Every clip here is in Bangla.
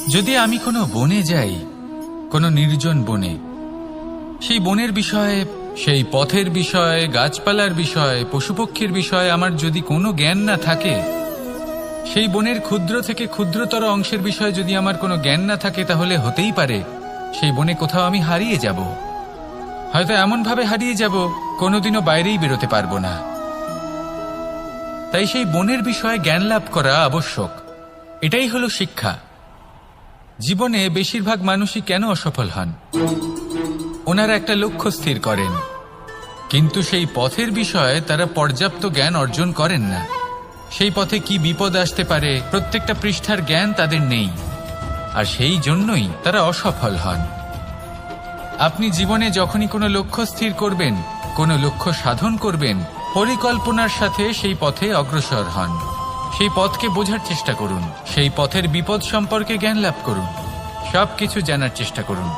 যদি আমি কোনো বনে যাই, কোনো নির্জন বনে, সেই বনের বিষয়ে, সেই পথের বিষয়ে, গাছপালার বিষয়ে, পশুপক্ষীর বিষয়ে আমার যদি কোনো জ্ঞান না থাকে, সেই বনের ক্ষুদ্র থেকে ক্ষুদ্রতর অংশের বিষয়ে যদি আমার কোনো জ্ঞান না থাকে, তাহলে হতেই পারে সেই বনে কোথাও আমি হারিয়ে যাব। হয়তো এমনভাবে হারিয়ে যাব কোনোদিনও বাইরেই বেরোতে পারবো না। তাই সেই বনের বিষয়ে জ্ঞান লাভ করা আবশ্যক। এটাই হলো শিক্ষা। জীবনে বেশিরভাগ মানুষই কেন অসফল হন? ওনারা একটা লক্ষ্য স্থির করেন, কিন্তু সেই পথের বিষয়ে তারা পর্যাপ্ত জ্ঞান অর্জন করেন না। সেই পথে কি বিপদ আসতে পারে প্রত্যেকটা পৃষ্ঠার জ্ঞান তাদের নেই, আর সেই জন্যই তারা অসফল হন। আপনি জীবনে যখনই কোনো লক্ষ্য স্থির করবেন, কোনো লক্ষ্য সাধন করবেন, পরিকল্পনার সাথে সেই পথে অগ্রসর হন। সেই পথকে বোঝার চেষ্টা করুন, সেই পথের বিপদ সম্পর্কে জ্ঞান লাভ করুন, সবকিছু জানার চেষ্টা করুন,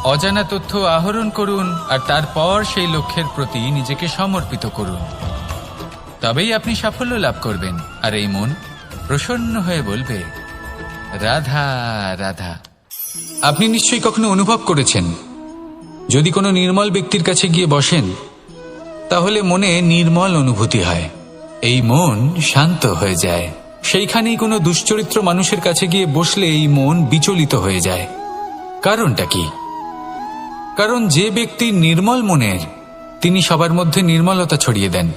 অজানা তথ্য আহরণ করুন, আর তারপর সেই লক্ষ্যের প্রতি নিজেকে সমর্পিত করুন। তবেই আপনি সাফল্য লাভ করবেন। আর এই মন প্রসন্ন হয়ে বলবে, রাধা রাধা। আপনি নিশ্চয়ই কখনো অনুভব করেছেন, যদি কোনো নির্মল ব্যক্তির কাছে গিয়ে বসেন, তাহলে মনে নির্মল অনুভূতি হয়, এই মন শান্ত হয়ে যায়। সেইখানেই কোনো দুশ্চরিত্র মানুষের কাছে গিয়ে বসলে এই মন বিচলিত হয়ে যায়। কারণটা কি? কারণ যে ব্যক্তি নির্মল মনের, তিনি সবার মধ্যে নির্মলতা ছড়িয়ে দেন।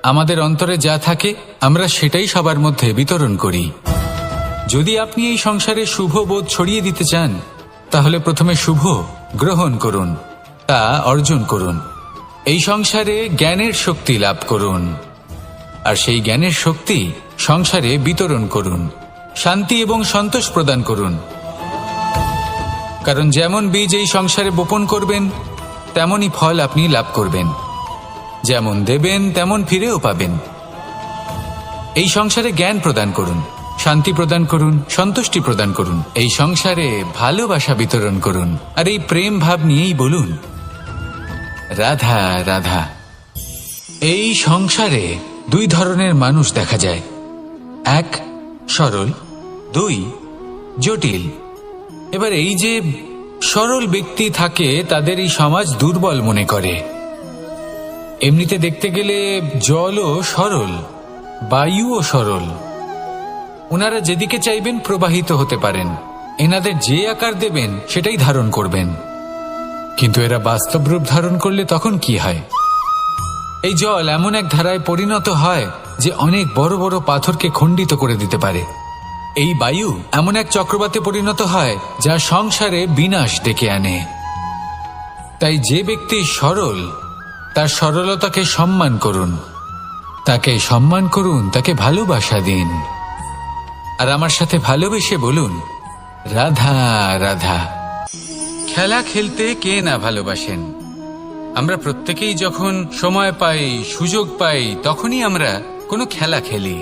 আমাদের অন্তরে যা থাকে আমরা সেটাই সবার মধ্যে বিতরণ করি। যদি আপনি এই সংসারে শুভ বোধ ছড়িয়ে দিতে চান, তাহলে প্রথমে শুভ গ্রহণ করুন, তা অর্জন করুন। এই সংসারে জ্ঞানের শক্তি লাভ করুন, আর সেই জ্ঞানের শক্তি সংসারে বিতরণ করুন। শান্তি এবং সন্তোষ প্রদান করুন। কারণ যেমন বীজ এই সংসারে বপন করবেন, তেমনই ফল আপনি লাভ করবেন। যেমন দেবেন তেমন ফিরেও পাবেন। এই সংসারে জ্ঞান প্রদান করুন, শান্তি প্রদান করুন, সন্তুষ্টি প্রদান করুন। এই সংসারে ভালোবাসা বিতরণ করুন, আর এই প্রেম ভাব নিয়েই বলুন, রাধা রাধা। এই সংসারে দুই ধরনের মানুষ দেখা যায়, এক সরল, দুই জটিল। এবার এই যে সরল ব্যক্তি থাকে, তাদের এই সমাজ দুর্বল মনে করে। এমনিতে দেখতে গেলে জলও সরল, বায়ুও সরল। ওনারা যেদিকে চাইবেন প্রবাহিত হতে পারেন, এনাদের যে আকার দেবেন সেটাই ধারণ করবেন। কিন্তু এরা বাস্তব রূপ ধারণ করলে তখন কি হয়? এই জল এমন এক ধারায় পরিণত হয় যে অনেক বড় বড় পাথরকে খণ্ডিত করে দিতে পারে। এই বায়ু এমন এক চক্রবাতে পরিণত হয় যা সংসারে বিনাশ ডেকে আনে। তাই যে ব্যক্তি সরল, তার সরলতাকে সম্মান করুন, তাকে সম্মান করুন, তাকে ভালোবাসা দিন। আর আমার সাথে ভালোবেসে বলুন, রাধা রাধা। খেলা খেলতে কে না ভালোবাসেন? আমরা প্রত্যেকেই যখন সময় পাই, সুযোগ পাই, তখনই আমরা কোনো খেলা খেলি।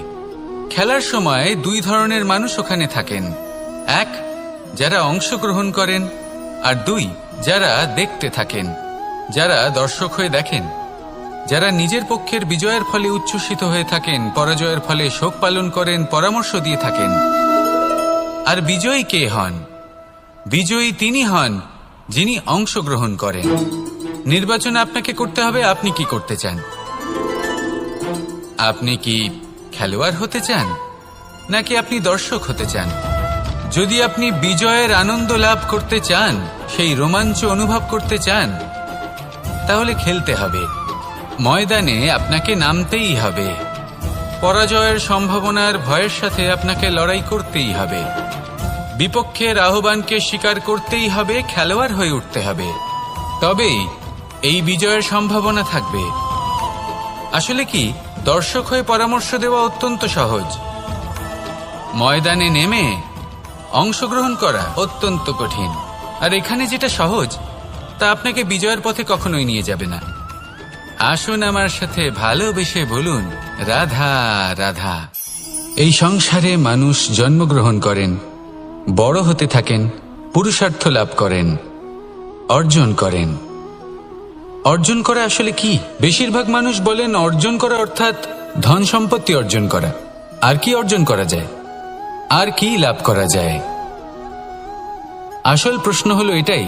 খেলার সময় দুই ধরনের মানুষ ওখানে থাকেন, এক যারা অংশগ্রহণ করেন, আর দুই যারা দেখতে থাকেন, যারা দর্শক হয়ে দেখেন, যারা নিজের পক্ষের বিজয়ের ফলে উচ্ছ্বসিত হয়ে থাকেন, পরাজয়ের ফলে শোক পালন করেন, পরামর্শ দিয়ে থাকেন। আর বিজয়ী কে হন? বিজয়ী তিনি হন যিনি অংশগ্রহণ করেন। নির্বাচন আপনাকে করতে হবে, আপনি কি করতে চান? আপনি কি খেলোয়াড় হতে চান, নাকি আপনি দর্শক হতে চান? যদি আপনি বিজয়ের আনন্দ লাভ করতে চান, সেই রোমাঞ্চ অনুভব করতে চান, তাহলে খেলতে হবে। ময়দানে আপনাকে নামতেই হবে। পরাজয়ের সম্ভাবনার ভয়ের সাথে আপনাকে লড়াই করতেই হবে। বিপক্ষের আহ্বানকে স্বীকার করতেই হবে, খেলোয়াড় হয়ে উঠতে হবে। তবেই এই বিজয়ের সম্ভাবনা থাকবে। আসলে কি, দর্শক হয়ে পরামর্শ দেওয়া অত্যন্ত সহজ, ময়দানে নেমে অংশগ্রহণ করা অত্যন্ত কঠিন। আর এখানে যেটা সহজ, তা আপনাকে বিজয়ের পথে কখনোই নিয়ে যাবে না। আসুন আমার সাথে ভালোবেসে বলুন, রাধা রাধা। এই সংসারে মানুষ জন্মগ্রহণ করেন, বড় হতে থাকেন, পুরুষার্থ লাভ করেন, অর্জন করেন। অর্জন করা আসলে কি? বেশিরভাগ মানুষ বলেন অর্জন করা অর্থাৎ ধন সম্পত্তি অর্জন করা। আর কি অর্জন করা যায়? আর কি লাভ করা যায়? আসল প্রশ্ন হলো এটাই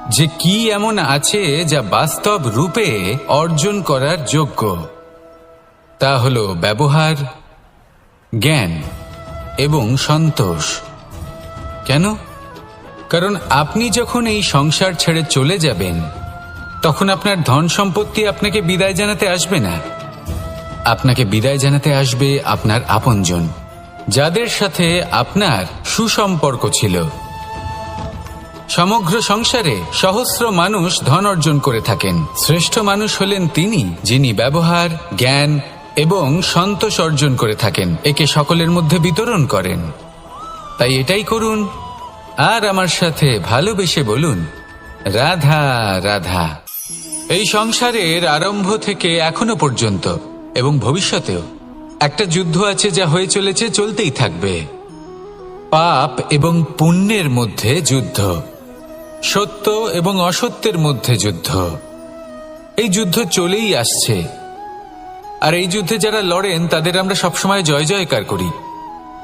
যে কি এমন আছে যা বাস্তব রূপে অর্জন করার যোগ্য। তা হলো ব্যবহার, জ্ঞান এবং সন্তোষ। কেন? কারণ আপনি যখন এই সংসার ছেড়ে চলে যাবেন তখন আপনার ধন সম্পত্তি আপনাকে বিদায় জানাতে আসবে না। আপনাকে বিদায় জানাতে আসবে আপনার আপনজন, যাদের সাথে আপনার সুসম্পর্ক ছিল। সমগ্র সংসারে সহস্র মানুষ ধন অর্জন করে থাকেন। শ্রেষ্ঠ মানুষ হলেন তিনি যিনি ব্যবহার, জ্ঞান এবং সন্তোষ অর্জন করে থাকেন, একে সকলের মধ্যে বিতরণ করেন। তাই এটাই করুন আর আমার সাথে ভালোবেসে বলুন, রাধা রাধা। এই সংসারের আরম্ভ থেকে এখনো পর্যন্ত এবং ভবিষ্যতেও একটা যুদ্ধ আছে যা হয়ে চলেছে, চলতেই থাকবে। পাপ এবং পুণ্যের মধ্যে যুদ্ধ, সত্য এবং অসত্যের মধ্যে যুদ্ধ। এই যুদ্ধ চলেই আসছে, আর এই যুদ্ধে যারা লড়েন তাদের আমরা সবসময় জয় জয়কার করি।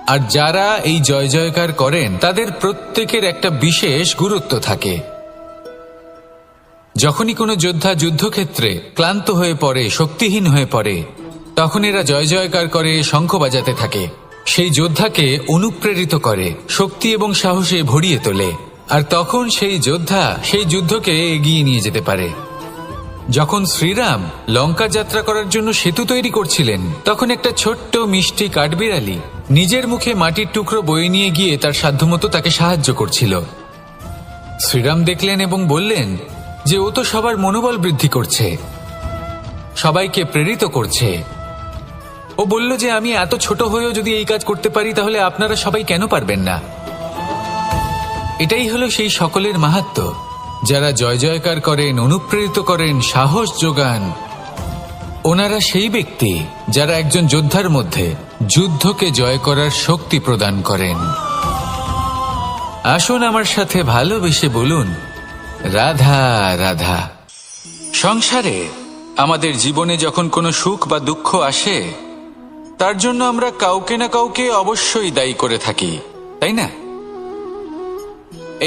আর যারা এই জয় জয়কার করেন তাদের প্রত্যেকের একটা বিশেষ গুরুত্ব থাকে। যখনই কোনো যোদ্ধা যুদ্ধক্ষেত্রে ক্লান্ত হয়ে পড়ে, শক্তিহীন হয়ে পড়ে, তখন এরা জয় জয়কার করে, শঙ্খ বাজাতে থাকে, সেই যোদ্ধাকে অনুপ্রেরিত করে, শক্তি এবং সাহসে ভরিয়ে তোলে। আর তখন সেই যোদ্ধা সেই যুদ্ধকে এগিয়ে নিয়ে যেতে পারে। যখন শ্রীরাম লঙ্কা যাত্রা করার জন্য সেতু তৈরি করছিলেন, তখন একটা ছোট্ট মিষ্টি কাঠবিড়ালি নিজের মুখে মাটির টুকরো বয়ে নিয়ে গিয়ে তার সাধ্যমতো তাকে সাহায্য করছিল। শ্রীরাম দেখলেন এবং বললেন যে ও তো সবার মনোবল বৃদ্ধি করছে, সবাইকে প্রেরিত করছে। ও বলল যে আমি এত ছোট হয়েও যদি এই কাজ করতে পারি, তাহলে আপনারা সবাই কেন পারবেন না? এটাই হলো সেই সকলের মাহাত্ম্য, যারা জয় জয়কার করেন, অনুপ্রেরিত করেন, সাহস যোগান। ওনারা সেই ব্যক্তি যারা একজন যোদ্ধার মধ্যে যুদ্ধকে জয় করার শক্তি প্রদান করেন। আসুন আমার সাথে ভালোবেসে বলুন, রাধা রাধা। সংসারে আমাদের জীবনে যখন কোনো সুখ বা দুঃখ আসে, তার জন্য আমরা কাউকে না কাউকে অবশ্যই দায়ী করে থাকি, তাই না?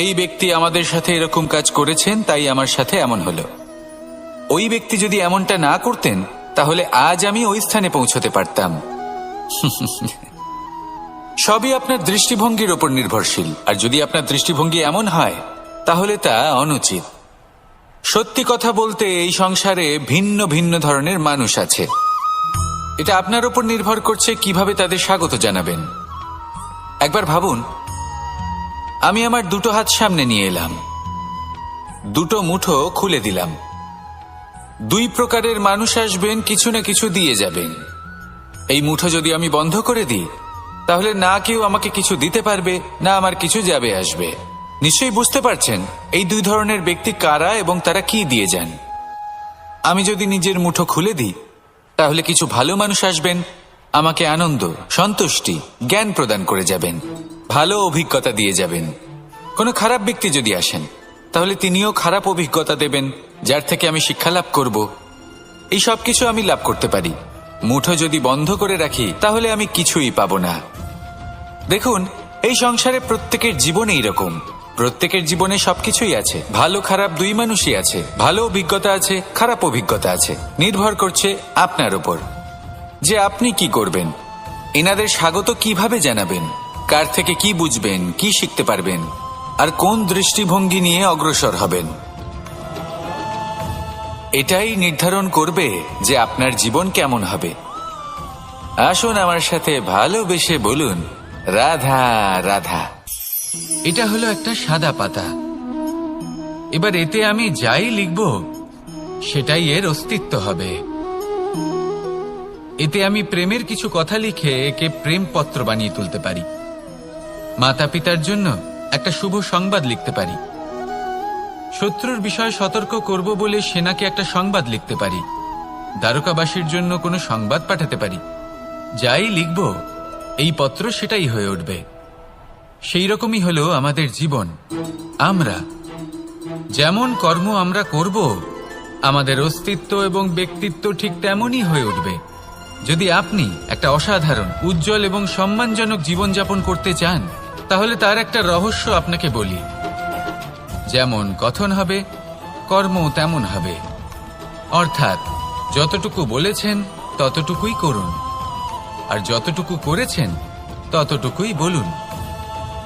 এই ব্যক্তি আমাদের সাথে এরকম কাজ করেছেন, তাই আমার সাথে এমন হলো। ওই ব্যক্তি যদি এমনটা না করতেন, তাহলে আজ আমি ওই স্থানে পৌঁছতে পারতাম। সবই আপনার দৃষ্টিভঙ্গির ওপর নির্ভরশীল। আর যদি আপনার দৃষ্টিভঙ্গি এমন হয়, তাহলে তা অনুচিত। সত্যি কথা বলতে এই সংসারে ভিন্ন ভিন্ন ধরনের মানুষ আছে। এটা আপনার ওপর নির্ভর করছে কিভাবে তাদের স্বাগত জানাবেন। একবার ভাবুন, আমি আমার দুটো হাত সামনে নিয়ে এলাম, দুটো মুঠো খুলে দিলাম। দুই প্রকারের মানুষ আসবেন, কিছু না কিছু দিয়ে যাবেন। এই মুঠো যদি আমি বন্ধ করে দিই, তাহলে না কেউ আমাকে কিছু দিতে পারবে, না আমার কিছু যাবে আসবে। নিশ্চয়ই বুঝতে পারছেন এই দুই ধরনের ব্যক্তি কারা এবং তারা কি দিয়ে যান। আমি যদি নিজের মুঠো খুলে দিই, তাহলে কিছু ভালো মানুষ আসবেন, আমাকে আনন্দ, সন্তুষ্টি, জ্ঞান প্রদান করে যাবেন, ভালো অভিজ্ঞতা দিয়ে যাবেন। কোনো খারাপ ব্যক্তি যদি আসেন, তাহলে তিনিও খারাপ অভিজ্ঞতা দেবেন, যার থেকে আমি শিক্ষা লাভ করব। এই সব কিছু আমি লাভ করতে পারি। মুঠো যদি বন্ধ করে রাখি, তাহলে আমি কিছুই পাবো না। দেখুন, এই সংসারে প্রত্যেকের জীবনে এইরকম। প্রত্যেকের জীবনে সবকিছুই আছে, ভালো খারাপ দুই মানুষই আছে। ভালো অভিজ্ঞতা আছে, খারাপ অভিজ্ঞতা আছে। নির্ভর করছে আপনার উপর যে আপনি কি করবেন, এনাদের স্বাগত কিভাবে জানাবেন, কার থেকে কি বুঝবেন, কি শিখতে পারবেন, আর কোন দৃষ্টিভঙ্গি নিয়ে অগ্রসর হবেন। এটাই নির্ধারণ করবে যে আপনার জীবন কেমন হবে। আসুন আমার সাথে ভালোবেসে বলুন, রাধা রাধা। এটা হলো একটা সাদা পাতা। এবার এতে আমি যাই লিখব, সেটাই এর অস্তিত্ব হবে। এতে আমি প্রেমের কিছু কথা লিখে একে প্রেমপত্র বানিয়ে তুলতে পারি। মাতা পিতার জন্য একটা শুভ সংবাদ লিখতে পারি। শত্রুর বিষয়ে সতর্ক করব বলে সেনাকে একটা সংবাদ লিখতে পারি। দ্বারকাবাসীর জন্য কোনো সংবাদ পাঠাতে পারি। যাই লিখব, এই পত্র সেটাই হয়ে উঠবে। সেই রকমই হলো আমাদের জীবন। আমরা যেমন কর্ম আমরা করব, আমাদের অস্তিত্ব এবং ব্যক্তিত্ব ঠিক তেমনই হয়ে উঠবে। যদি আপনি একটা অসাধারণ, উজ্জ্বল এবং সম্মানজনক জীবনযাপন করতে চান, তাহলে তার একটা রহস্য আপনাকে বলি। যেমন কথন হবে, কর্ম তেমন হবে। অর্থাৎ যতটুকু বলেছেন ততটুকুই করুন, আর যতটুকু করেছেন ততটুকুই বলুন।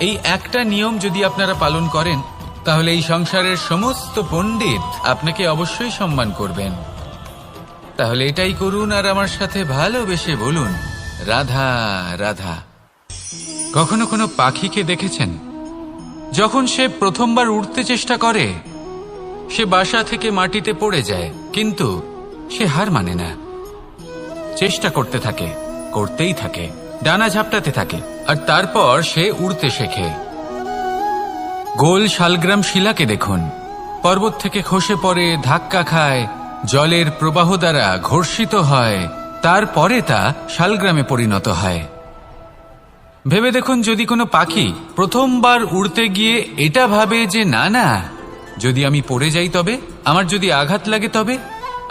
এই একটা নিয়ম যদি আপনারা পালন করেন, তাহলে এই সংসারের সমস্ত পণ্ডিত আপনাকে অবশ্যই সম্মান করবেন। তাহলে এটাই করুন আর আমার সাথে ভালোবেসে বলুন, রাধা রাধা। কখনো কোনো পাখিকে দেখেছেন? যখন সে প্রথমবার উড়তে চেষ্টা করে, সে বাসা থেকে মাটিতে পড়ে যায়, কিন্তু সে হার মানে না, চেষ্টা করতে থাকে, করতেই থাকে, ডানা ঝাপটাতে থাকে, আর তারপর সে উড়তে শেখে। গোল শালগ্রাম শিলাকে দেখুন, পর্বত থেকে খসে পড়ে, ধাক্কা খায়, জলের প্রবাহ দ্বারা ঘর্ষিত হয়, তারপরে তা শালগ্রামে পরিণত হয়। ভেবে দেখুন, যদি কোনো পাখি প্রথমবার উড়তে গিয়ে এটা ভাবে যে না না, যদি আমি পড়ে যাই তবে, আমার যদি আঘাত লাগে তবে,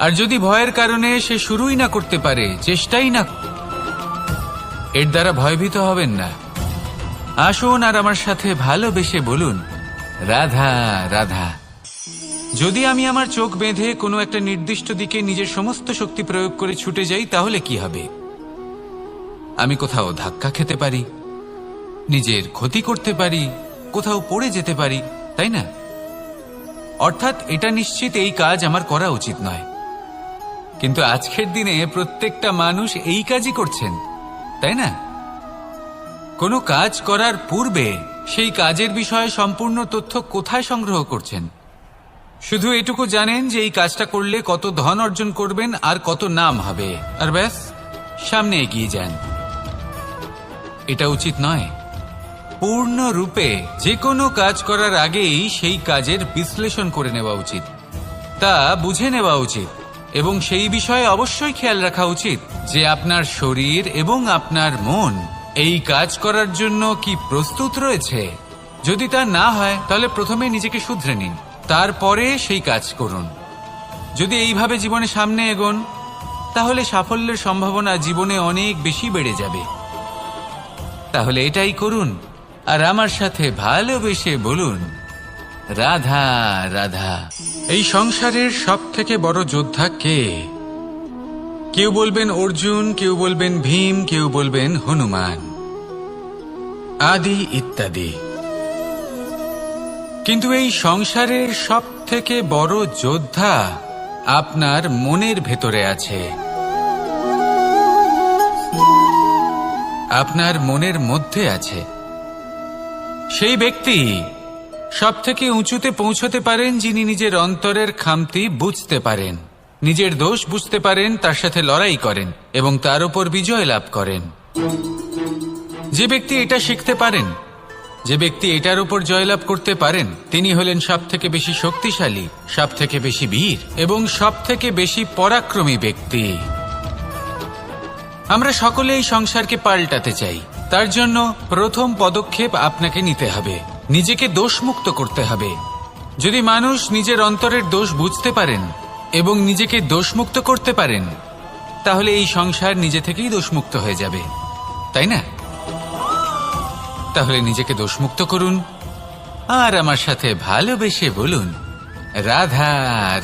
আর যদি ভয়ের কারণে সে শুরুই না করতে পারে, চেষ্টাই না, এর দ্বারা ভয়ভীত হবেন না। আসুন আর আমার সাথে ভালোবেসে বলুন, রাধা রাধা। যদি আমি আমার চোখ বেঁধে কোনো একটা নির্দিষ্ট দিকে নিজের সমস্ত শক্তি প্রয়োগ করে ছুটে যাই, তাহলে কি হবে? আমি কোথাও ধাক্কা খেতে পারি, নিজের ক্ষতি করতে পারি, কোথাও পড়ে যেতে পারি, তাই না? অর্থাৎ এটা নিশ্চিত এই কাজ আমার করা উচিত নয়। কিন্তু আজকের দিনে প্রত্যেকটা মানুষ এই কাজই করছেন, তাই না? কোনো কাজ করার পূর্বে সেই কাজের বিষয়ে সম্পূর্ণ তথ্য কোথায় সংগ্রহ করছেন? শুধু এটুকু জানেন যে এই কাজটা করলে কত ধন অর্জন করবেন আর কত নাম হবে, আর ব্যাস সামনে এগিয়ে যান। এটা উচিত নয়। পূর্ণরূপে যে কোনো কাজ করার আগেই সেই কাজের বিশ্লেষণ করে নেওয়া উচিত, তা বুঝে নেওয়া উচিত, এবং সেই বিষয়ে অবশ্যই খেয়াল রাখা উচিত যে আপনার শরীর এবং আপনার মন এই কাজ করার জন্য কি প্রস্তুত রয়েছে। যদি তা না হয়, তাহলে প্রথমে নিজেকে শুধরে নিন, তারপরে সেই কাজ করুন। যদি এইভাবে জীবনে সামনে এগোন, তাহলে সাফল্যের সম্ভাবনা জীবনে অনেক বেশি বেড়ে যাবে। তাহলে এটাই করুন আর আমার সাথে ভালোবেসে বলুন, রাধা রাধা। এই সংসারের সব থেকে বড় যোদ্ধা কে? কেউ বলবেন অর্জুন, কেউ বলবেন ভীম, কেউ বলবেন হনুমান, আদি ইত্যাদি। কিন্তু এই সংসারের সব থেকে বড় যোদ্ধা আপনার মনের ভেতরে আছে, আপনার মনের মধ্যে আছে। সেই ব্যক্তি সব থেকে উঁচুতে পৌঁছতে পারেন যিনি নিজের অন্তরের খামতি বুঝতে পারেন, নিজের দোষ বুঝতে পারেন, তার সাথে লড়াই করেন এবং তার উপর বিজয় লাভ করেন। যে ব্যক্তি এটা শিখতে পারেন, যে ব্যক্তি এটার উপর জয়লাভ করতে পারেন, তিনি হলেন সব থেকে বেশি শক্তিশালী, সব থেকে বেশি বীর এবং সব থেকে বেশি পরাক্রমী ব্যক্তি। আমরা সকলে এই সংসারকে পাল্টাতে চাই। তার জন্য প্রথম পদক্ষেপ আপনাকে নিতে হবে, নিজেকে দোষমুক্ত করতে হবে। যদি মানুষ নিজের অন্তরের দোষ বুঝতে পারেন এবং নিজেকে দোষমুক্ত করতে পারেন, তাহলে এই সংসার নিজে থেকেই দোষমুক্ত হয়ে যাবে, তাই না? তাহলে নিজেকে দোষমুক্ত করুন আর আমার সাথে ভালোবেসে বলুন, রাধা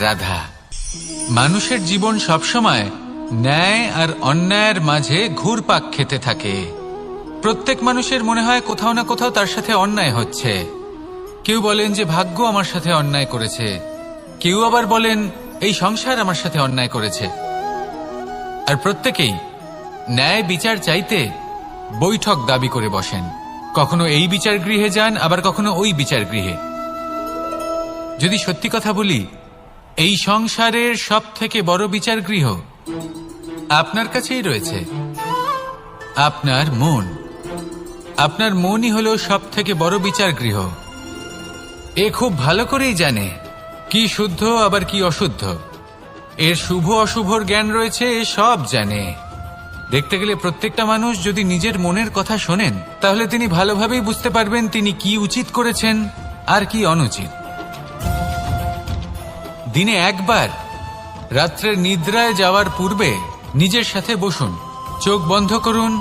রাধা। মানুষের জীবন সবসময় ন্যায় আর অন্যায়ের মাঝে ঘুরপাক খেতে থাকে। প্রত্যেক মানুষের মনে হয় কোথাও না কোথাও তার সাথে অন্যায় হচ্ছে। কেউ বলেন যে ভাগ্য আমার সাথে অন্যায় করেছে, কেউ আবার বলেন এই সংসার আমার সাথে অন্যায় করেছে। আর প্রত্যেকেই ন্যায় বিচার চাইতে বৈঠক দাবি করে বসেন। কখনো এই বিচার গৃহে যান, আবার কখনো ওই বিচার গৃহে। যদি সত্যি কথা বলি, এই সংসারের সব থেকে বড় বিচার গৃহ আপনার কাছেই রয়েছে, আপনার মন। আপনার মনই হলো সব থেকে বড় বিচার গৃহ। এ খুব ভালো করেই জানে কি শুদ্ধ আবার কি অশুদ্ধ, এর শুভ অশুভর জ্ঞান রয়েছে, এ সব জানে। দেখতে গেলে প্রত্যেকটা মানুষ যদি নিজের মনের কথা শোনেন, তাহলে তিনি ভালোভাবেই বুঝতে পারবেন তিনি কি উচিত করেছেন আর কি অনুচিত। দিনে একবার রাত্রের নিদ্রায় যাওয়ার পূর্বে নিজের সাথে বসুন, চোখ বন্ধ করুন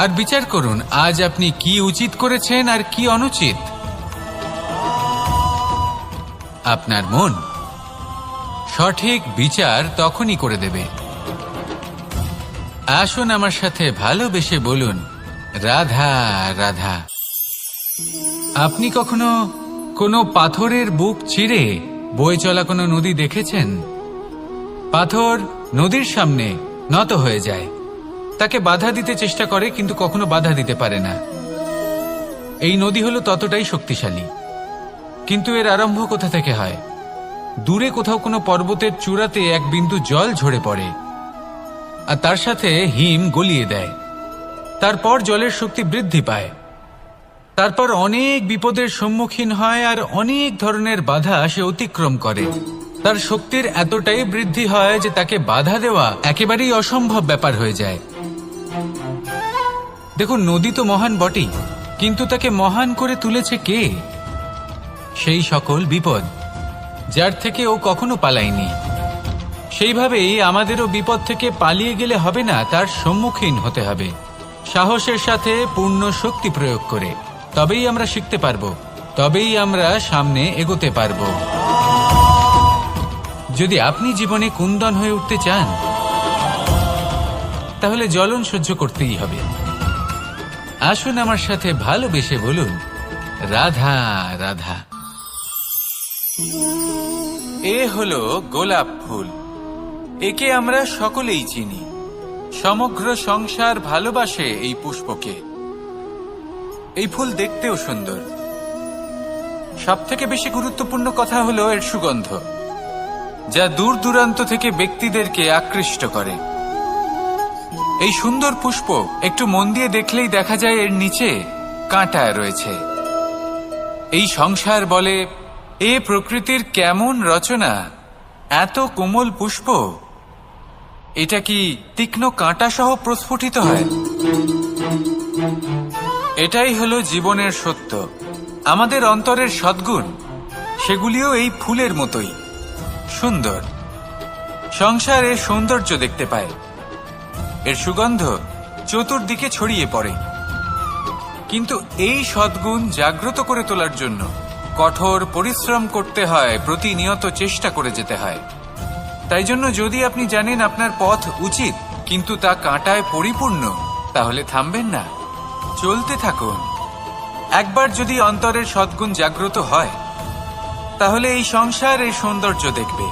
আর বিচার করুন আজ আপনি কি উচিত করেছেন আর কি অনুচিত। আপনার মন সঠিক বিচার তখনই করে দেবে। আসুন আমার সাথে ভালোবেসে বলুন, রাধা রাধা। আপনি কখনো কোনো পাথরের বুক চিরে বয়ে চলা কোনো নদী দেখেছেন? পাথর নদীর সামনে নত হয়ে যায়, তাকে বাধা দিতে চেষ্টা করে কিন্তু কখনো বাধা দিতে পারে না। এই নদী হলো ততটাই শক্তিশালী, কিন্তু এর আরম্ভ কোথা থেকে হয়? দূরে কোথাও কোনো পর্বতের চূড়াতে এক বিন্দু জল ঝরে পড়ে আর তার সাথে হিম গলিয়ে দেয়। তারপর জলের শক্তি বৃদ্ধি পায়, তারপর অনেক বিপদের সম্মুখীন হয় আর অনেক ধরনের বাধা সে অতিক্রম করে। তার শক্তির এতটাই বৃদ্ধি হয় যে তাকে বাধা দেওয়া একেবারেই অসম্ভব ব্যাপার হয়ে যায়। দেখুন, নদী তো মহান বটেই, কিন্তু তাকে মহান করে তুলেছে কে? সেই সকল বিপদ যার থেকে ও কখনো পালায়নি। সেইভাবেই আমাদেরও বিপদ থেকে পালিয়ে গেলে হবে না, তার সম্মুখীন হতে হবে সাহসের সাথে, পূর্ণ শক্তি প্রয়োগ করে। তবেই আমরা শিখতে পারবো, তবেই আমরা সামনে এগোতে পারবো। যদি আপনি জীবনে কুন্দন হয়ে উঠতে চান, তাহলে জ্বলন সহ্য করতেই হবে। আসুন আমার সাথে ভালোবেসে বলুন, রাধা রাধা। এ হলো গোলাপ ফুল, একে আমরা সকলেই চিনি। সমগ্র সংসার ভালোবাসে এই পুষ্পকে। এই ফুল দেখতেও সুন্দর। সবথেকে বেশি গুরুত্বপূর্ণ কথা হলো এর সুগন্ধ, যা দূর দূরান্ত থেকে ব্যক্তিদেরকে আকৃষ্ট করে। এই সুন্দর পুষ্প একটু মন দিয়ে দেখলেই দেখা যায় এর নিচে কাঁটা রয়েছে। এই সংসার বলে, এ প্রকৃতির কেমন রচনা, এত কোমল পুষ্প, এটা কি তীক্ষ্ণ কাঁটা সহ প্রস্ফুটিত হয়? এটাই হলো জীবনের সত্য। আমাদের অন্তরের সদ্গুণ, সেগুলিও এই ফুলের মতোই সুন্দর। সংসার এর সৌন্দর্য দেখতে পায়, এর সুগন্ধ চতুর্দিকে ছড়িয়ে পড়ে। কিন্তু এই সদ্গুণ জাগ্রত করে তোলার জন্য কঠোর পরিশ্রম করতে হয়, প্রতিনিয়ত চেষ্টা করে যেতে হয়। তাই জন্য যদি আপনি জানেন আপনার পথ উচিত কিন্তু তা কাঁটায় পরিপূর্ণ, তাহলে থামবেন না, চলতে থাকুন। একবার যদি অন্তরের সদ্গুণ জাগ্রত হয়, তাহলে এই সংসার এর সৌন্দর্য দেখবে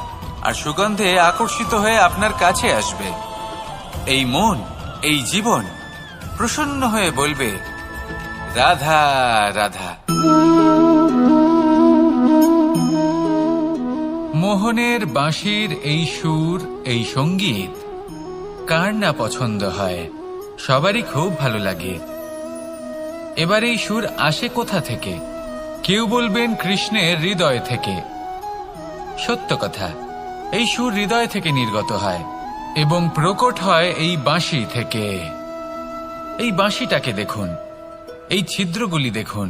আর সুগন্ধে আকর্ষিত হয়ে আপনার কাছে আসবে। এই মন, এই জীবন প্রসন্ন হয়ে বলবে, রাধা রাধা। মোহনের বাঁশির এই সুর, এই সঙ্গীত কার না পছন্দ হয়? সবারই খুব ভালো লাগে। এবার এই সুর আসে কোথা থেকে? কেউ বলবেন কৃষ্ণের হৃদয় থেকে। সত্য কথা, এই সুর হৃদয় থেকে নির্গত হয় এবং প্রকট হয় এই বাঁশি থেকে। এই বাঁশিটাকে দেখুন, এই ছিদ্রগুলি দেখুন,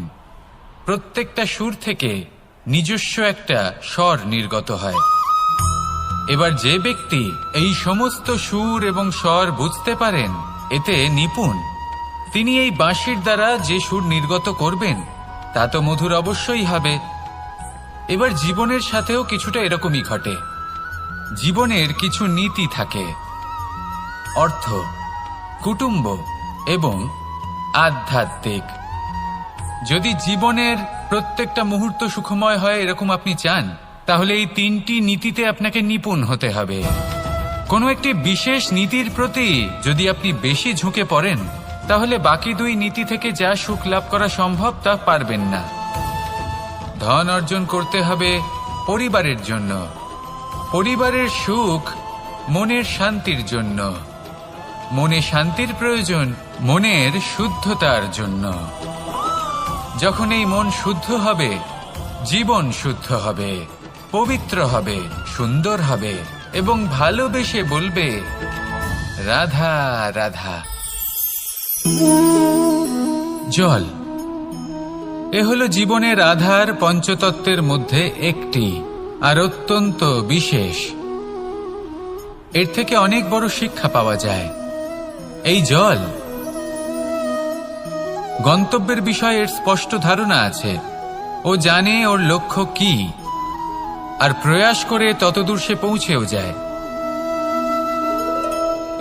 প্রত্যেকটা সুর থেকে নিজস্ব একটা স্বর নির্গত হয়। এবার যে ব্যক্তি এই সমস্ত সুর এবং স্বর বুঝতে পারেন, এতে নিপুণ, তিনি এই বাঁশির দ্বারা যে সুর নির্গত করবেন তা তো মধুর অবশ্যই হবে। এবার জীবনের সাথেও কিছুটা এরকমই ঘটে। জীবনের কিছু নীতি থাকে, অর্থ, কুটুম্ব এবং আধ্যাত্মিক। যদি জীবনের প্রত্যেকটা মুহূর্ত সুখময় হয় এরকম আপনি চান, তাহলে এই তিনটি নীতিতে আপনাকে নিপুণ হতে হবে। কোনো একটি বিশেষ নীতির প্রতি যদি আপনি বেশি ঝুঁকে পড়েন, তাহলে বাকি দুই নীতি থেকে যা সুখ লাভ করা সম্ভব তা পারবেন না। ধন অর্জন করতে হবে পরিবারের জন্য, পরিবারের সুখ মনের শান্তির জন্য, মনে শান্তির প্রয়োজন মনের শুদ্ধতার জন্য। যখন এই মন শুদ্ধ হবে, জীবন শুদ্ধ হবে, পবিত্র হবে, সুন্দর হবে এবং ভালোবেসে বলবে, রাধা রাধা। জল, এ হলো জীবনের আধার, পঞ্চতত্ত্বের মধ্যে একটি, আর অত্যন্ত বিশেষ। এর থেকে অনেক বড় শিক্ষা পাওয়া যায়। এই জল, গন্তব্যের বিষয়ে এর স্পষ্ট ধারণা আছে। ও জানে ওর লক্ষ্য কি। আর প্রয়াস করে ততদূর সে পৌঁছেও যায়।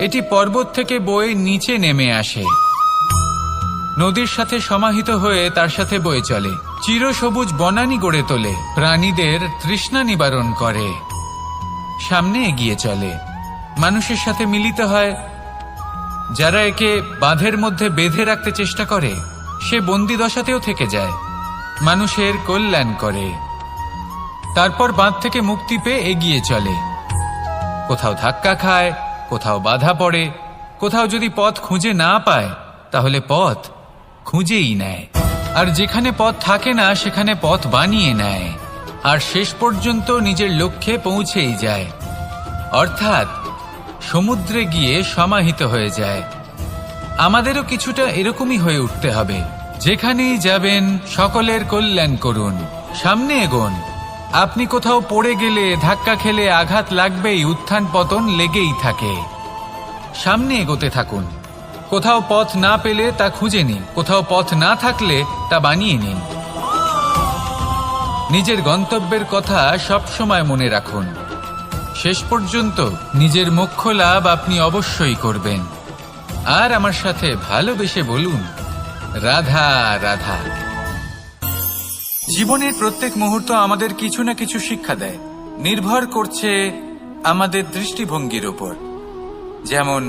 এটি পর্বত থেকে বয়ে নিচে নেমে আসে, নদীর সাথে সমাহিত হয়ে তার সাথে বয়ে চলে, চিরসবুজ বনানী গড়ে তোলে, প্রাণীদের তৃষ্ণা নিবারণ করে, সামনে এগিয়ে চলে, মানুষের সাথে মিলিত হয়। যারা একে বাঁধের মধ্যে বেঁধে রাখতে চেষ্টা করে সে বন্দি দশাতেও থেকে যায়, মানুষের কল্যাণ করে। তারপর বাঁধ থেকে মুক্তি পেয়ে এগিয়ে চলে, কোথাও ধাক্কা খায়, কোথাও বাধা পড়ে, কোথাও যদি পথ খুঁজে না পায় তাহলে পথ খুঁজেই নেয়, আর যেখানে পথ থাকে না সেখানে পথ বানিয়ে নেয়, আর শেষ পর্যন্ত নিজের লক্ষ্যে পৌঁছেই যায়, অর্থাৎ সমুদ্রে গিয়ে সমাহিত হয়ে যায়। আমাদেরও কিছুটা এরকমই হয়ে উঠতে হবে। যেখানেই যাবেন সকলের কল্যাণ করুন, সামনে এগোন। আপনি কোথাও পড়ে গেলে, ধাক্কা খেলে আঘাত লাগবেই, উত্থান পতন লেগেই থাকে। সামনে এগোতে থাকুন। কোথাও পথ না পেলে তা খুঁজে নিন, কোথাও পথ না থাকলে তা বানিয়ে নিন। নিজের গন্তব্যের কথা সবসময় মনে রাখুন। শেষ পর্যন্ত নিজের মোক্ষ লাভ আপনি অবশ্যই করবেন। আর আমার সাথে ভালোবেসে বলুন, রাধা রাধা। জীবনের প্রত্যেক মুহূর্ত আমাদের কিছু না কিছু শিক্ষা দেয়, নির্ভর করছে আমাদের দৃষ্টিভঙ্গির উপর। যেমন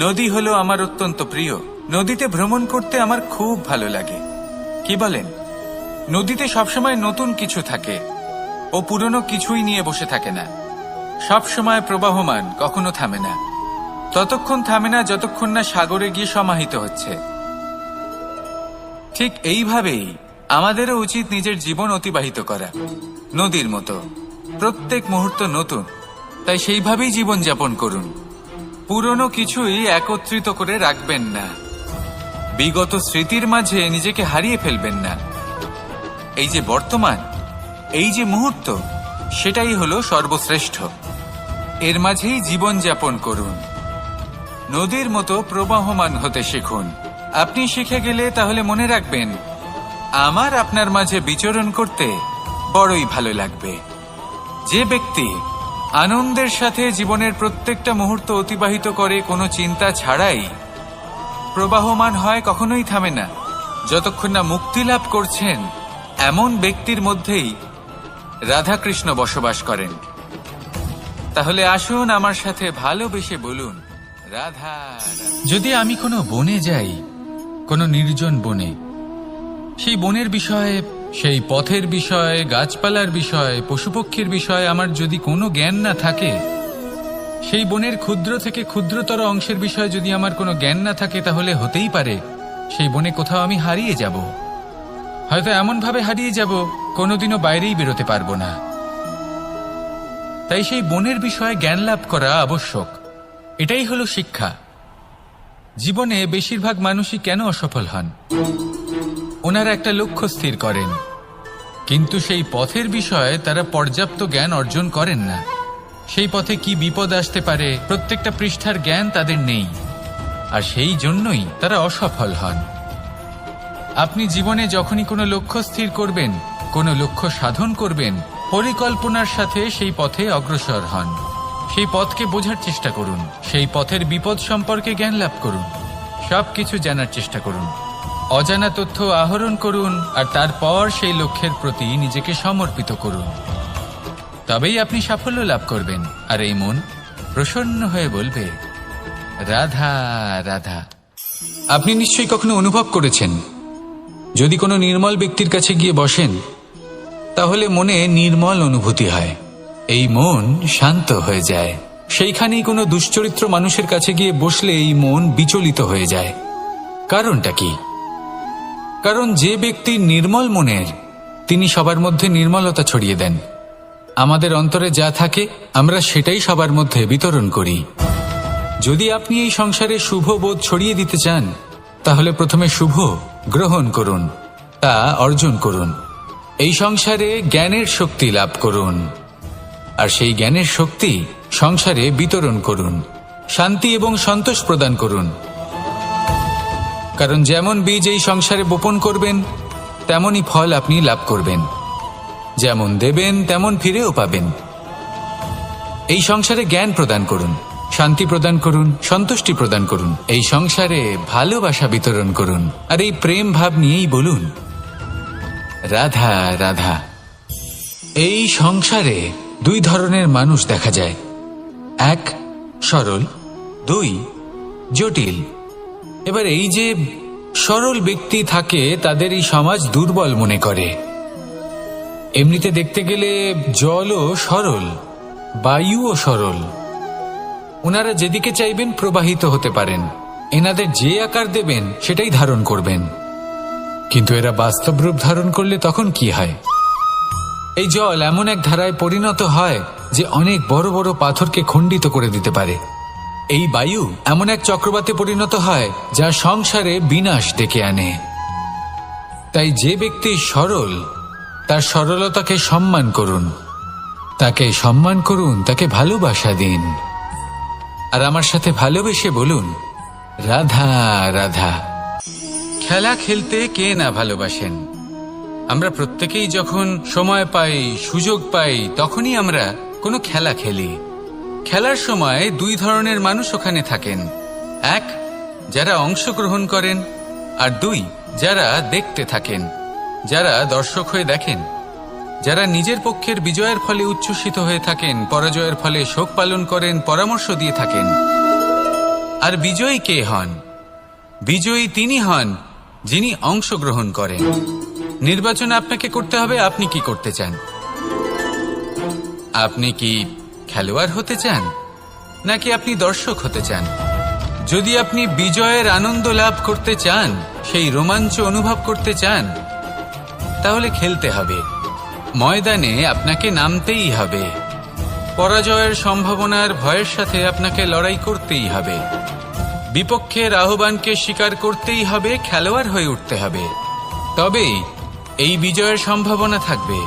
নদী হলো আমার অত্যন্ত প্রিয়, নদীতে ভ্রমণ করতে আমার খুব ভালো লাগে। কি বলেন? নদীতে সবসময় নতুন কিছু থাকে, ও পুরনো কিছুই নিয়ে বসে থাকে না, সবসময় প্রবাহমান, কখনো থামে না। ততক্ষণ থামে না যতক্ষণ না সাগরে গিয়ে সমাহিত হচ্ছে। ঠিক এইভাবেই আমাদেরও উচিত নিজের জীবন অতিবাহিত করা, নদীর মতো। প্রত্যেক মুহূর্ত নতুন, তাই সেইভাবেই জীবন যাপন করুন। পুরনো কিছুই একত্রিত করে রাখবেন না, বিগত স্মৃতির মাঝে নিজেকে হারিয়ে ফেলবেন না। এই যে বর্তমান, এই যে মুহূর্ত, সেটাই হলো সর্বশ্রেষ্ঠ। এর মাঝেই জীবন যাপন করুন, নদীর মতো প্রবাহমান হতে শিখুন। আপনি শিখে গেলে তাহলে মনে রাখবেন, আমার আপনার মাঝে বিচরণ করতে বড়ই ভালো লাগবে। যে ব্যক্তি আনন্দের সাথে জীবনের প্রত্যেকটা মুহূর্ত অতিবাহিত করে কোনো চিন্তা ছাড়াই, প্রবাহমান হয়, কখনোই থামে না, যতক্ষণ না মুক্তি লাভ করছেন, এমন ব্যক্তির মধ্যেই রাধাকৃষ্ণ বসবাস করেন। তাহলে আসুন আমার সাথে ভালোবেসে বলুন, রাধা। যদি আমি কোনো বনে যাই, কোনো নির্জন বনে, সেই বনের বিষয়ে, সেই পথের বিষয়ে, গাছপালার বিষয়ে, পশুপক্ষীর বিষয়ে আমার যদি কোনো জ্ঞান না থাকে, সেই বনের ক্ষুদ্র থেকে ক্ষুদ্রতর অংশের বিষয়ে যদি আমার কোনো জ্ঞান না থাকে, তাহলে হতেই পারে সেই বনে কোথাও আমি হারিয়ে যাব। হয়তো এমনভাবে হারিয়ে যাব কোনোদিনও বাইরেই বেরোতে পারবো না। তাই সেই বনের বিষয়ে জ্ঞান লাভ করা আবশ্যক। এটাই হলো শিক্ষা। জীবনে বেশিরভাগ মানুষই কেন অসফল হন? ওনারা একটা লক্ষ্য স্থির করেন, কিন্তু সেই পথের বিষয়ে তারা পর্যাপ্ত জ্ঞান অর্জন করেন না। সেই পথে কি বিপদ আসতে পারে প্রত্যেকটা পৃষ্ঠার জ্ঞান তাদের নেই, আর সেই জন্যই তারা অসফল হন। আপনি জীবনে যখনই কোনো লক্ষ্য স্থির করবেন, কোনো লক্ষ্য সাধন করবেন, পরিকল্পনার সাথে সেই পথে অগ্রসর হন। সেই পথকে বোঝার চেষ্টা করুন, সেই পথের বিপদ সম্পর্কে জ্ঞান লাভ করুন, সবকিছু জানার চেষ্টা করুন, অজানা তথ্য আহরণ করুন, আর তারপর সেই লক্ষ্যের প্রতি নিজেকে সমর্পিত করুন। তবেই আপনি সাফল্য লাভ করবেন, আর এই মন প্রসন্ন হয়ে বলবে, রাধা রাধা। আপনি নিশ্চয়ই কখনো অনুভব করেছেন, যদি কোনো নির্মল ব্যক্তির কাছে গিয়ে বসেন, তাহলে মনে নির্মল অনুভূতি হয়, এই মন শান্ত হয়ে যায়। সেইখানেই কোনো দুশ্চরিত্র মানুষের কাছে গিয়ে বসলে এই মন বিচলিত হয়ে যায়। কারণটা কি? কারণ যে ব্যক্তি নির্মল মনের, তিনি সবার মধ্যে নির্মলতা ছড়িয়ে দেন। আমাদের অন্তরে যা থাকে আমরা সেটাই সবার মধ্যে বিতরণ করি। যদি আপনি এই সংসারে শুভ বোধ ছড়িয়ে দিতে চান, তাহলে প্রথমে শুভ গ্রহণ করুন, তা অর্জন করুন। এই সংসারে জ্ঞানের শক্তি লাভ করুন, আর সেই জ্ঞানের শক্তি সংসারে বিতরণ করুন। শান্তি এবং সন্তোষ প্রদান করুন। কারণ যেমন বীজ এই সংসারে বপন করবেন, তেমনই ফল আপনি লাভ করবেন। যেমন দেবেন তেমন ফিরেও পাবেন। এই সংসারে জ্ঞান প্রদান করুন, শান্তি প্রদান করুন, সন্তুষ্টি প্রদান করুন। এই সংসারে ভালোবাসা বিতরণ করুন, আর এই প্রেম ভাব নিয়েই বলুন রাধা রাধা। এই সংসারে দুই ধরনের মানুষ দেখা যায়, এক সরল, দুই জটিল। এবার এই যে সরল ব্যক্তি থাকে তাদের এই সমাজ দুর্বল মনে করে। এমনিতে দেখতে গেলে জলও সরল, বায়ুও সরল, ওনারা যেদিকে চাইবেন প্রবাহিত হতে পারেন, এনাদের যে আকার দেবেন সেটাই ধারণ করবেন। কিন্তু এরা বাস্তব রূপ ধারণ করলে তখন কি হয়? এই জল এমন এক ধারায় পরিণত হয় যে অনেক বড় বড় পাথরকে খণ্ডিত করে দিতে পারে। এই বায়ু এমন এক চক্রবাতে পরিণত হয় যা সংসারে বিনাশ ডেকে আনে। তাই যে ব্যক্তি সরল তার সরলতাকে সম্মান করুন, তাকে সম্মান করুন, তাকে ভালোবাসা দিন। আর আমার সাথে ভালোবেসে বলুন রাধা রাধা। খেলা খেলতে কে না ভালোবাসেন? আমরা প্রত্যেকেই যখন সময় পাই, সুযোগ পাই, তখনই আমরা কোনো খেলা খেলি। খেলার সময় দুই ধরনের মানুষ ওখানে থাকেন, এক যারা অংশগ্রহণ করেন, আর দুই যারা দেখতে থাকেন, যারা দর্শক হয়ে দেখেন, যারা নিজের পক্ষের বিজয়ের ফলে উচ্ছ্বসিত হয়ে থাকেন, পরাজয়ের ফলে শোক পালন করেন, পরামর্শ দিয়ে থাকেন। আর বিজয়ী কে হন? বিজয়ী তিনি হন যিনি অংশগ্রহণ করেন। নির্বাচন আপনাকে করতে হবে, আপনি কি করতে চান? আপনি কি খেলোয়াড় হতে চান, নাকি আপনি দর্শক হতে চান? যদি আপনি বিজয়ের আনন্দ লাভ করতে চান, সেই রোমাঞ্চ অনুভব করতে চান, তাহলে খেলতে হবে, ময়দানে আপনাকে নামতেই হবে। পরাজয়ের সম্ভাবনার ভয়ের সাথে আপনাকে লড়াই করতেই হবে, বিপক্ষের আহ্বানকে স্বীকার করতেই হবে, খেলোয়াড় হয়ে উঠতে হবে, তবেই এই বিজয়ের সম্ভাবনা থাকবে।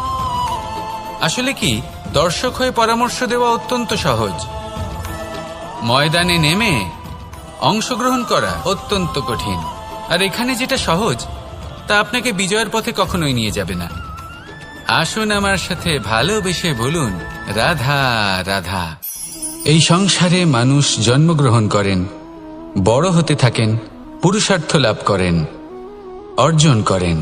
আসলে কি, দর্শক হয়ে পরামর্শ দেওয়া অত্যন্ত সহজ, ময়দানে নেমে অংশগ্রহণ করা অত্যন্ত কঠিন। আর এখানে যেটা সহজ তা আপনাকে বিজয়ের পথে কখনোই নিয়ে যাবে না। আসুন আমার সাথে ভালোবেসে বলুন রাধা রাধা। এই সংসারে মানুষ জন্মগ্রহণ করেন, বড় হতে থাকেন, পুরুষার্থ লাভ করেন, অর্জন করেন।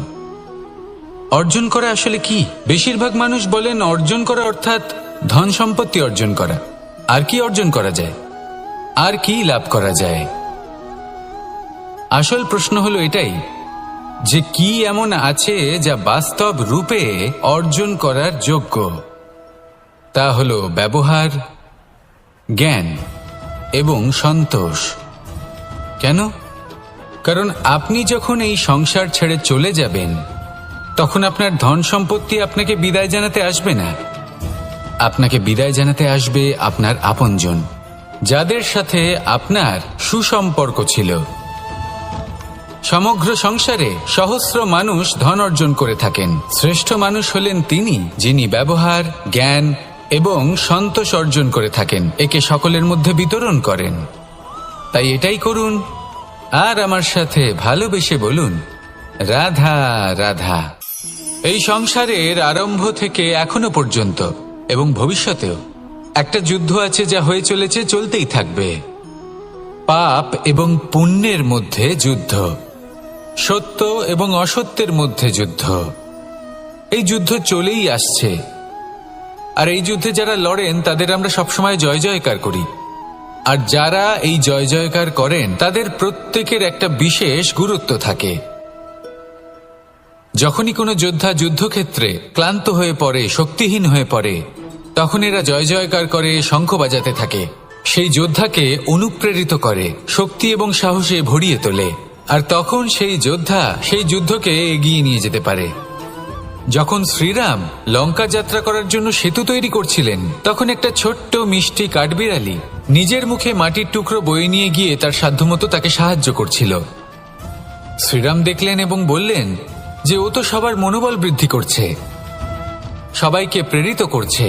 অর্জন করা আসলে কি? বেশিরভাগ মানুষ বলেন অর্জন করা অর্থাৎ ধন সম্পত্তি অর্জন করা। আর কি অর্জন করা যায়? আর কি লাভ করা যায়? আসল প্রশ্ন হলো এটাই যে কি এমন আছে যা বাস্তব রূপে অর্জন করার যোগ্য। তা হলো ব্যবহার, জ্ঞান এবং সন্তোষ। কেন? কারণ আপনি যখন এই সংসার ছেড়ে চলে যাবেন, তখন আপনার ধন সম্পত্তি আপনাকে বিদায় জানাতে আসবে না। আপনাকে বিদায় জানাতে আসবে আপনার আপনজন, যাদের সাথে আপনার সুসম্পর্ক ছিল। সমগ্র সংসারে সহস্র মানুষ ধন অর্জন করে থাকেন। শ্রেষ্ঠ মানুষ হলেন তিনি যিনি ব্যবহার, জ্ঞান এবং সন্তোষ অর্জন করে থাকেন, একে সকলের মধ্যে বিতরণ করেন। তাই এটাই করুন, আর আমার সাথে ভালোবেসে বলুন রাধা রাধা। এই সংসারের আরম্ভ থেকে এখনো পর্যন্ত এবং ভবিষ্যতেও একটা যুদ্ধ আছে যা হয়ে চলেছে, চলতেই থাকবে। পাপ এবং পুণ্যের মধ্যে যুদ্ধ, সত্য এবং অসত্যের মধ্যে যুদ্ধ। এই যুদ্ধ চলেই আসছে, আর এই যুদ্ধে যারা লড়েন তাদের আমরা সবসময় জয় জয়কার করি। আর যারা এই জয় জয়কার করেন তাদের প্রত্যেকের একটা বিশেষ গুরুত্ব থাকে। যখনই কোনো যোদ্ধা যুদ্ধক্ষেত্রে ক্লান্ত হয়ে পড়ে, শক্তিহীন হয়ে পড়ে, তখন এরা জয় জয়কার করে, শঙ্খ বাজাতে থাকে, সেই যোদ্ধাকে অনুপ্রেরিত করে, শক্তি এবং সাহসে ভরিয়ে তোলে। আর তখন সেই যোদ্ধা সেই যুদ্ধকে এগিয়ে নিয়ে যেতে পারে। যখন শ্রীরাম লঙ্কা যাত্রা করার জন্য সেতু তৈরি করছিলেন, তখন একটা ছোট্ট মিষ্টি কাঠবিড়ালি নিজের মুখে মাটির টুকরো বয়ে নিয়ে গিয়ে তার সাধ্যমতো তাকে সাহায্য করছিল। শ্রীরাম দেখলেন এবং বললেন যে ও তো সবার মনোবল বৃদ্ধি করছে, সবাইকে প্রেরিত করছে।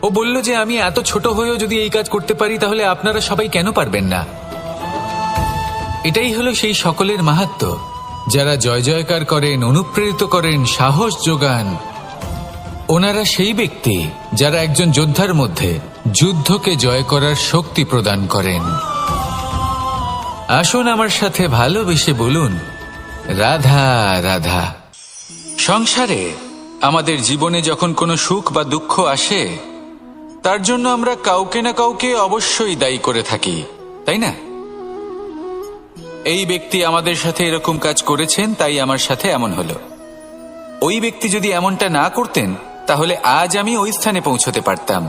ও বলল যে আমি এত ছোট হয়েও যদি এই কাজ করতে পারি, তাহলে আপনারা সবাই কেন পারবেন না? এটাই হলো সেই সকলের মাহাত্ম্য, যারা জয় জয়কার করেন, অনুপ্রেরিত করেন, সাহস যোগান, ওনারা সেই ব্যক্তি যারা একজন যোদ্ধার মধ্যে যুদ্ধকে জয় করার শক্তি প্রদান করেন। আসুন আমার সাথে ভালোবেসে বলুন, রাধা রাধা। সংসারে আমাদের জীবনে যখন কোনো সুখ বা দুঃখ আসে, তার জন্য আমরা কাউকে না কাউকে অবশ্যই দায়ী করে থাকি, তাই না? এই ব্যক্তি আমাদের সাথে এরকম কাজ করেছেন, তাই আমার সাথে এমন হলো। ওই ব্যক্তি যদি এমনটা না করতেন, তাহলে আজ আমি ওই স্থানে পৌঁছতে পারতাম।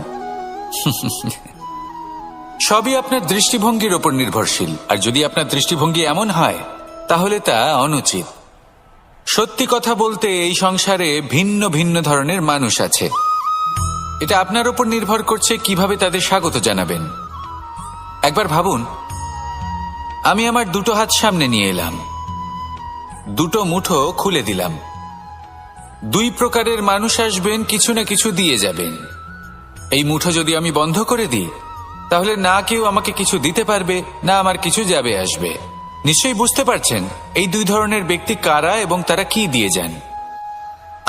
সবই আপনার দৃষ্টিভঙ্গির ওপর নির্ভরশীল, আর যদি আপনার দৃষ্টিভঙ্গি এমন হয়, তাহলে তা অনুচিত। সত্যি কথা বলতে, এই সংসারে ভিন্ন ভিন্ন ধরনের মানুষ আছে। এটা আপনার উপর নির্ভর করছে কিভাবে তাদের স্বাগত জানাবেন। একবার ভাবুন, আমি আমার দুটো হাত সামনে নিয়ে এলাম, দুটো মুঠো খুলে দিলাম। দুই প্রকারের মানুষ আসবেন, কিছু না কিছু দিয়ে যাবেন। এই মুঠো যদি আমি বন্ধ করে দিই, তাহলে না কেউ আমাকে কিছু দিতে পারবে, না আমার কিছু যাবে আসবে। নিশ্চয়ই বুঝতে পারছেন এই দুই ধরনের ব্যক্তি কারা এবং তারা কি দিয়ে যান।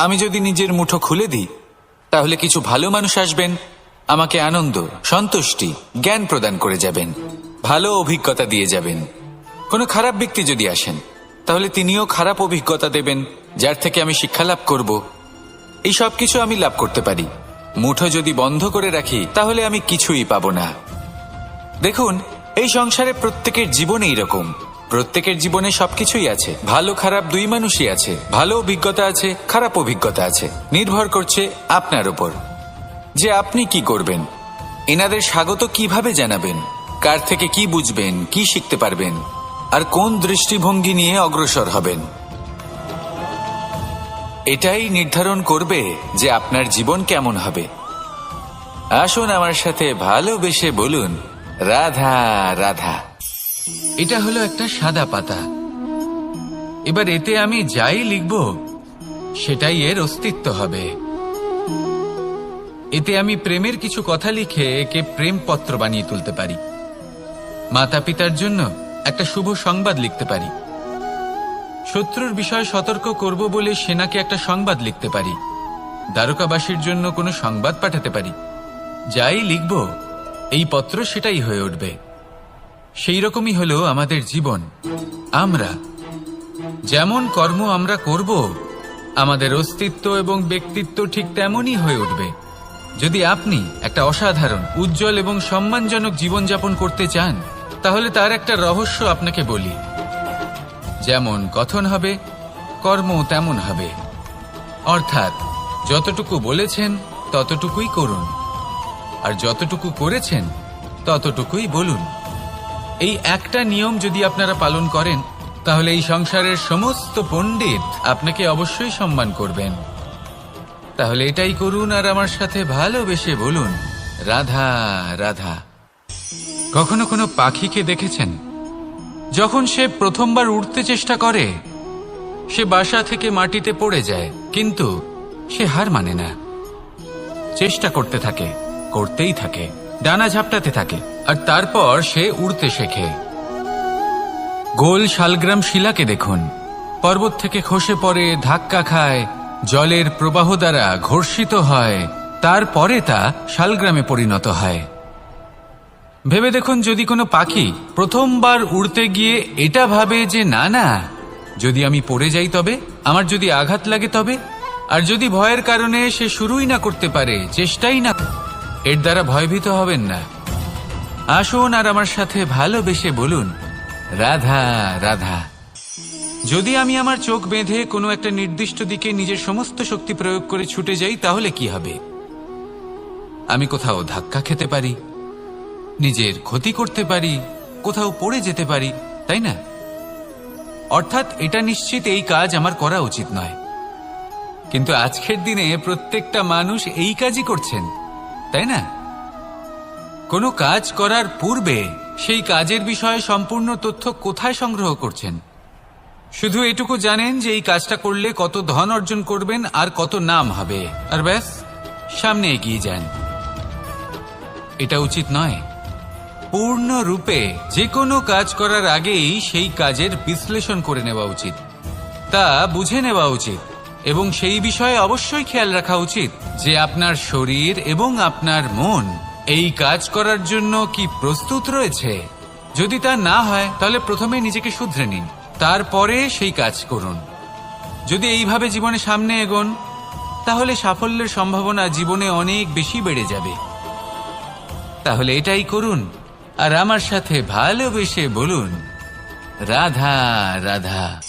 আমি যদি নিজের মুঠো খুলে দিই, তাহলে কিছু ভালো মানুষ আসবেন, আমাকে আনন্দ, সন্তুষ্টি, জ্ঞান প্রদান করে যাবেন, ভালো অভিজ্ঞতা দিয়ে যাবেন। কোনো খারাপ ব্যক্তি যদি আসেন, তাহলে তিনিও খারাপ অভিজ্ঞতা দেবেন, যার থেকে আমি শিক্ষা লাভ করব। এই সব কিছু আমি লাভ করতে পারি। মুঠো যদি বন্ধ করে রাখি, তাহলে আমি কিছুই পাবো না। দেখুন, এই সংসারে প্রত্যেকের জীবনে এইরকম। প্রত্যেকের জীবনে সবকিছুই আছে, ভালো খারাপ দুই মানুষই আছে। ভালো অভিজ্ঞতা আছে, খারাপ অভিজ্ঞতা আছে। নির্ভর করছে আপনার উপর যে আপনি কি করবেন। এনাদের স্বাগত কিভাবে জানাবেন, কার থেকে কি বুঝবেন, কি শিখতে পারবেন, আর কোন দৃষ্টিভঙ্গি নিয়ে অগ্রসর হবেন। এটাই নির্ধারণ করবে যে আপনার জীবন কেমন হবে। আসুন আমার সাথে ভালোবেসে বলুন, রাধা রাধা। এটা হলো একটা সাদা পাতা। এবার এতে আমি যাই লিখব, সেটাই এর অস্তিত্ব হবে। এতে আমি প্রেমের কিছু কথা লিখে একে প্রেম পত্র বানিয়ে তুলতে পারি। মাতা পিতার জন্য একটা শুভ সংবাদ লিখতে পারি। শত্রুর বিষয়ে সতর্ক করব বলে সেনাকে একটা সংবাদ লিখতে পারি। দ্বারকাবাসীর জন্য কোনো সংবাদ পাঠাতে পারি। যাই লিখব, এই পত্র সেটাই হয়ে উঠবে। সেই রকমই হলো আমাদের জীবন। আমরা যেমন কর্ম আমরা করব, আমাদের অস্তিত্ব এবং ব্যক্তিত্ব ঠিক তেমনই হয়ে উঠবে। যদি আপনি একটা অসাধারণ, উজ্জ্বল এবং সম্মানজনক জীবনযাপন করতে চান, তাহলে তার একটা রহস্য আপনাকে বলি। যেমন কথন হবে, কর্ম তেমন হবে। অর্থাৎ যতটুকু বলেছেন ততটুকুই করুন, আর যতটুকু করেছেন ততটুকুই বলুন। এই একটা নিয়ম যদি আপনারা পালন করেন, তাহলে এই সংসারের সমস্ত পণ্ডিত আপনাকে অবশ্যই সম্মান করবেন। তাহলে এটাই করুন, আর আমার সাথে ভালোবেসে বলুন, রাধা রাধা। কখনো কোনো পাখিকে দেখেছেন? যখন সে প্রথমবার উড়তে চেষ্টা করে, সে বাসা থেকে মাটিতে পড়ে যায়, কিন্তু সে হার মানে না। চেষ্টা করতে থাকে, করতেই থাকে, ডানা ঝাপটাতে থাকে, আর তারপর সে উড়তে শেখে। গোল শালগ্রাম শিলাকে দেখুন, পর্বত থেকে খসে পড়ে, ধাক্কা খায়, জলের প্রবাহ দ্বারা ঘর্ষিত হয়, তারপরে তা শালগ্রামে পরিণত হয়। ভেবে দেখুন, যদি কোনো পাখি প্রথমবার উড়তে গিয়ে এটা ভাবে যে না না, যদি আমি পড়ে যাই তবে, আমার যদি আঘাত লাগে তবে, আর যদি ভয়ের কারণে সে শুরুই না করতে পারে, চেষ্টাই না, এর দ্বারা ভয়ভীত হবেন না। আসুন আর আমার সাথে ভালোবেসে বলুন, রাধা রাধা। যদি আমি আমার চোখ বেঁধে কোনো একটা নির্দিষ্ট দিকে নিজের সমস্ত শক্তি প্রয়োগ করে ছুটে যাই, তাহলে কি হবে? আমি কোথাও ধাক্কা খেতে পারি, নিজের ক্ষতি করতে পারি, কোথাও পড়ে যেতে পারি, তাই না? অর্থাৎ এটা নিশ্চিত এই কাজ আমার করা উচিত নয়। কিন্তু আজকের দিনে প্রত্যেকটা মানুষ এই কাজই করছেন, তাই না? কোনো কাজ করার পূর্বে সেই কাজের বিষয়ে সম্পূর্ণ তথ্য কোথায় সংগ্রহ করছেন? শুধু এটুকু জানেন যে এই কাজটা করলে কত ধন অর্জন করবেন আর কত নাম হবে, আর ব্যাস সামনে এগিয়ে যান। এটা উচিত নয়। পূর্ণরূপে যে কোনো কাজ করার আগেই সেই কাজের বিশ্লেষণ করে নেওয়া উচিত, তা বুঝে নেওয়া উচিত এবং সেই বিষয়ে অবশ্যই খেয়াল রাখা উচিত যে আপনার শরীর এবং আপনার মন এই কাজ করার জন্য কি প্রস্তুত রয়েছে। যদি তা না হয় তাহলে প্রথমে নিজেকে শুধরে নিন, তারপরে সেই কাজ করুন। যদি এইভাবে জীবনে সামনে এগোন তাহলে সাফল্যের সম্ভাবনা জীবনে অনেক বেশি বেড়ে যাবে। তাহলে এটাই করুন আর আমার সাথে ভালোবেসে বলুন, রাধা রাধা।